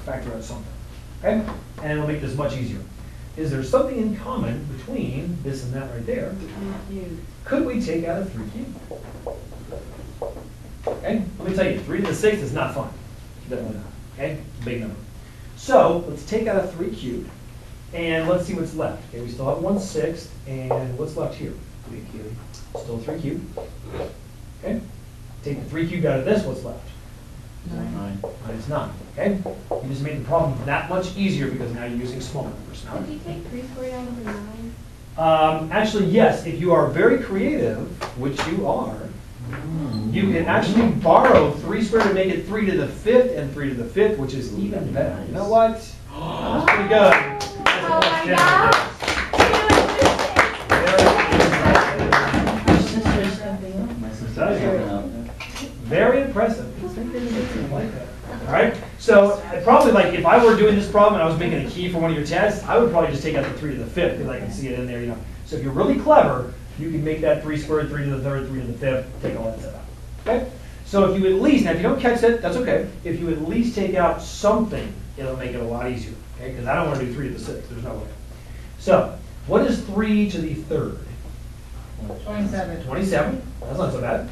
factor out something. Okay? And it'll make this much easier. Is there something in common between this and that right there? Could we take out a 3 cubed? Okay? Let me tell you, 3 to the 6th is not fun. Definitely not. Okay? Big number. So let's take out a 3 cubed, and let's see what's left. Okay, we still have 1/6, and what's left here? 3 cubed. Still 3 cubed. Okay? Take the 3 cubed out of this, what's left? 9. Minus 9. Okay? You just made the problem that much easier because now you're using small numbers. Now, Did you take 3 squared out of 9? actually, yes, if you are very creative, which you are, you can actually borrow 3 squared and make it 3 to the 5th and 3 to the 5th, which is even better. You know what? That's pretty good. Oh my gosh! My sister's helping out. Very impressive. I like that. All right. So probably like if I were doing this problem and I was making a key for one of your tests, I would probably just take out the 3 to the 5th because I can see it in there. You know. So if you're really clever, you can make that 3 squared, 3 to the 3rd, 3 to the 5th, take all that stuff out. Okay. So if you at least, now if you don't catch it, that's okay. If you at least take out something, it'll make it a lot easier. Okay. Because I don't want to do 3 to the 6th. There's no way. So what is 3 to the 3rd? 27. 27. That's not so bad.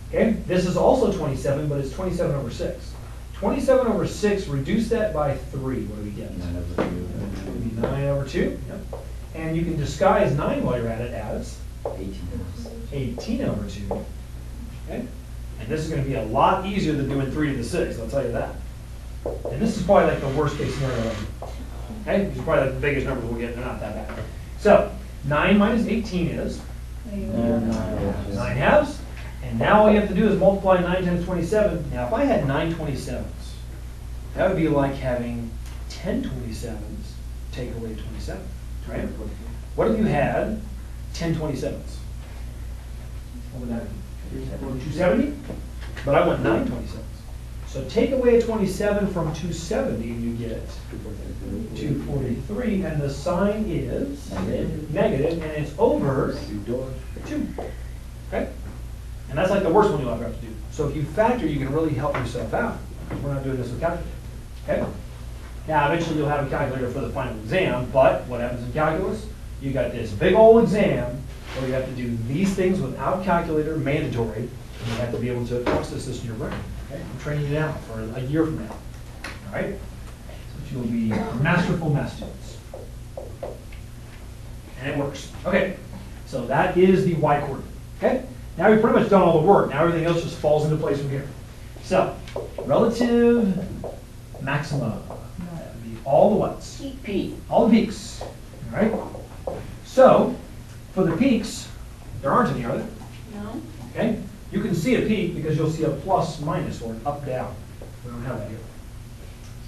Okay, this is also 27, but it's 27 over 6. 27 over 6, reduce that by 3. What do we get? 9 over 2. It would be 9 over 2. Yep. And you can disguise 9 while you're at it as 18 over 2. Okay? And this is going to be a lot easier than doing 3 to the 6th, I'll tell you that. And this is probably like the worst case scenario. Okay? These are probably like the biggest numbers we'll get. They're not that bad. So, 9 minus 18 is? 9 halves. And now all you have to do is multiply 9 times 27. Now, if I had 9 27s, that would be like having 10 27s take away 27, right? What if you had 10 27s? What would that be? 270? But I want 9 27s. So take away a 27 from 270 and you get 243, and the sign is negative, and it's over 2. Okay? And that's like the worst one you'll ever have to do. So if you factor, you can really help yourself out. We're not doing this with calculator. Okay? Now, eventually you'll have a calculator for the final exam, but what happens in calculus? You got this big old exam where you have to do these things without calculator, mandatory, and you have to be able to process this in your brain. Okay? I'm training you now for a year from now. All right? So you'll be masterful math students. And it works. Okay, so that is the y coordinate. Okay? Now we've pretty much done all the work. Now everything else just falls into place from here. So, relative maxima. That would be all the what's? Peak. All the peaks. All right? So, for the peaks, there aren't any, are there? No? Okay? You can see a peak because you'll see a plus, minus, or an up, down. We don't have that here.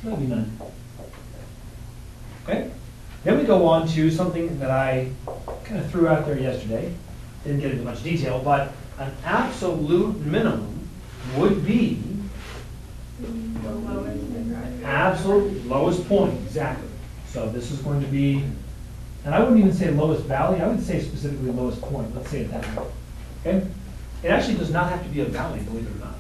So that'll be none. Okay? Then we go on to something that I kind of threw out there yesterday. Didn't get into much detail, but an absolute minimum would be The lowest. absolute lowest point, exactly. So this is going to be, and I wouldn't even say lowest valley, I would say specifically lowest point. Let's say it that way. Okay? It actually does not have to be a valley, believe it or not.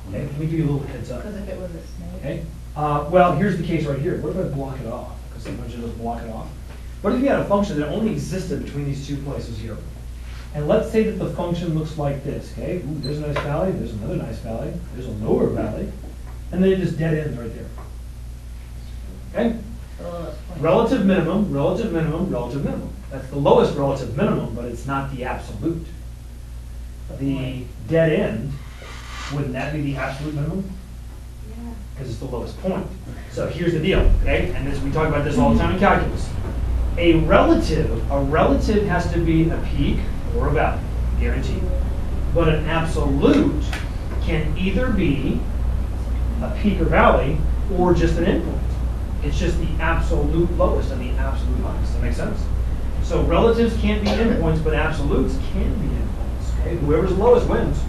Okay? Let me give you a little heads up. Because if it was a snake. Okay? Well, here's the case right here. What if I block it off? Because sometimes you just block it off. What if you had a function that only existed between these two places here? And let's say that the function looks like this, okay? Ooh, there's a nice valley, there's another nice valley, there's a lower valley, and then it just dead ends right there. Okay? The lowest point. Relative minimum, relative minimum, relative minimum. That's the lowest relative minimum, but it's not the absolute. The dead end, wouldn't that be the absolute minimum? Yeah. Because it's the lowest point. So here's the deal, okay? And this, we talk about this all the time in calculus. A relative has to be a peak or a valley, guaranteed. But an absolute can either be a peak or valley or just an endpoint. It's just the absolute lowest and the absolute highest. Does that make sense? So relatives can't be endpoints, but absolutes can be endpoints. Okay? Whoever's the lowest wins.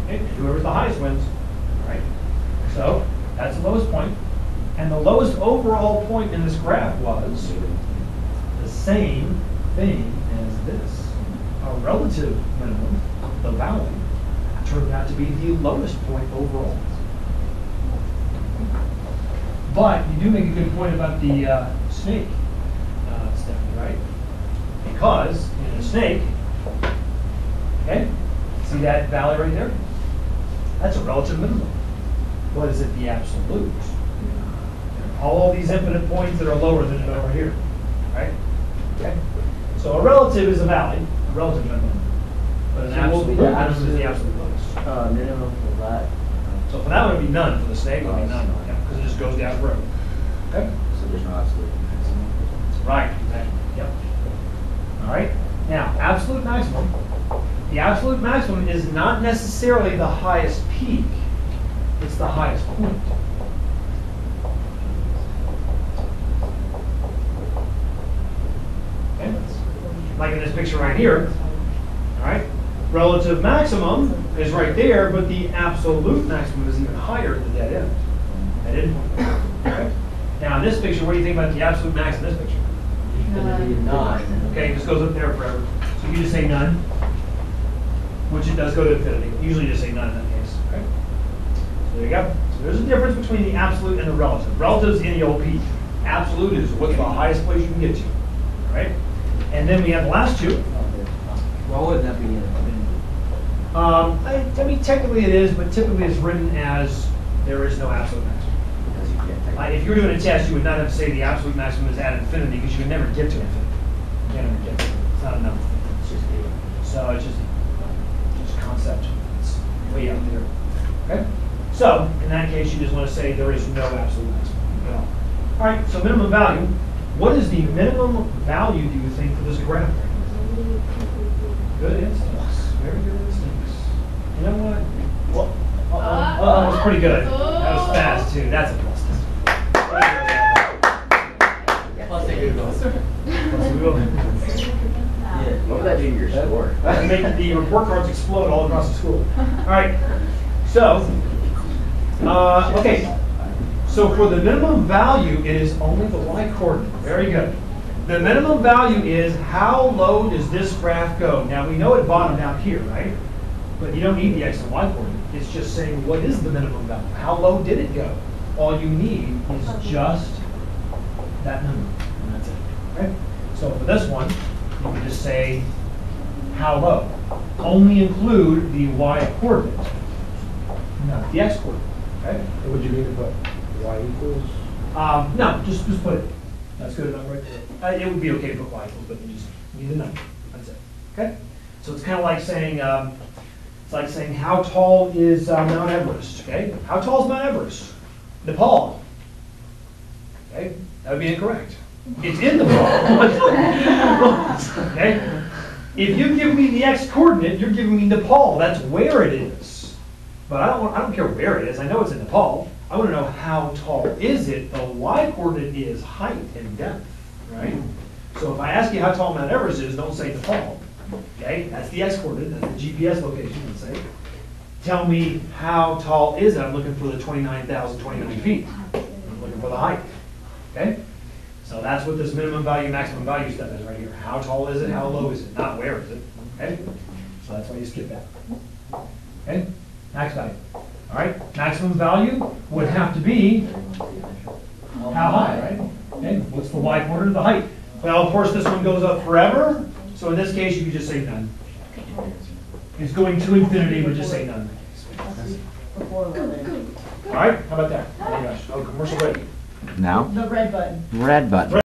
Okay? Whoever's the highest wins. All right? So that's the lowest point. And the lowest overall point in this graph was the same thing as this. A relative minimum, the valley, turned out to be the lowest point overall. But you do make a good point about the snake, Stephanie, right? Because in a snake, okay, see that valley right there? That's a relative minimum. What is it, the absolute? All these infinite points that are lower than it over here, right? Okay. So a relative is a valley, a relative minimum. But an So what would be absolute the minimum is the absolute- absolute lowest. Minimum for that. So for that one, it would be none. For the snake, it would be none. Because it just goes down forever. Okay? So there's no absolute maximum. Right, exactly. Yep. All right. Now, absolute maximum. The absolute maximum is not necessarily the highest peak. It's the highest point. Okay? Like in this picture right here. All right. Relative maximum is right there, but the absolute maximum is even higher at the dead end. That endpoint. Okay? Now, in this picture, what do you think about the absolute max in this picture? Infinity and nine. Okay, it just goes up there forever. So you just say none, which it does go to infinity. Usually you just say none in that case. Okay? So there you go. So there's a difference between the absolute and the relative. Relative is any old peak. Absolute is what's the highest place you can get to. All right? And then we have the last two. Why would that be in infinity? I mean, technically it is, but typically it's written as there is no absolute maximum. Because you can't take. If you were doing a test, you would not have to say the absolute maximum is at infinity because you would never get to infinity. You can't ever get to it. It's not enough. It's just a. So it's just concept. It's way out there. Okay? So in that case, you just want to say there is no absolute maximum at all. All right, so minimum value. What is the minimum value, do you think, for this graph? Good instincts. Very good instincts. You know what? That was pretty good. That was fast, too. That's a plus. Plus they Google. Plus we will. Yeah. What would that do to your score? Make the report cards explode all across the school. All right. So, okay. So for the minimum value, it is only the y coordinate. Very good. The minimum value is how low does this graph go? Now we know it bottomed out here, right? But you don't need the x and y coordinate. It's just saying what is the minimum value? How low did it go? All you need is just that number, and that's it. Okay? So for this one, you can just say how low. Only include the y coordinate, not the x coordinate. Okay? What would you mean to put y equals? No, just put it. That's good enough right there. It would be okay to put y equals, but you just need a number. That's it. Okay? So it's kind of like saying, how tall is Mount Everest? Okay? How tall is Mount Everest? Nepal. Okay? That would be incorrect. It's in Nepal. Okay? If you give me the x coordinate, you're giving me Nepal. That's where it is. But I don't care where it is. I know it's in Nepal. I want to know how tall is it. The y coordinate is height and depth, right? So if I ask you how tall Mount Everest is, don't say Nepal. Okay, that's the x coordinate. That's the GPS location. Let's say. Tell me how tall is it? I'm looking for the 29,029 feet. I'm looking for the height. Okay, so that's what this minimum value, maximum value stuff is right here. How tall is it? How low is it? Not where is it? Okay, so that's why you skip that. Okay, max value. All right, maximum value would have to be how high, right? Okay, what's the y coordinate of the height? Well, of course, this one goes up forever. So in this case, you could just say none. It's going to infinity, would just say none. Before 11. All right, how about that? Oh my gosh, oh, commercial ready. Now, The red button. red button.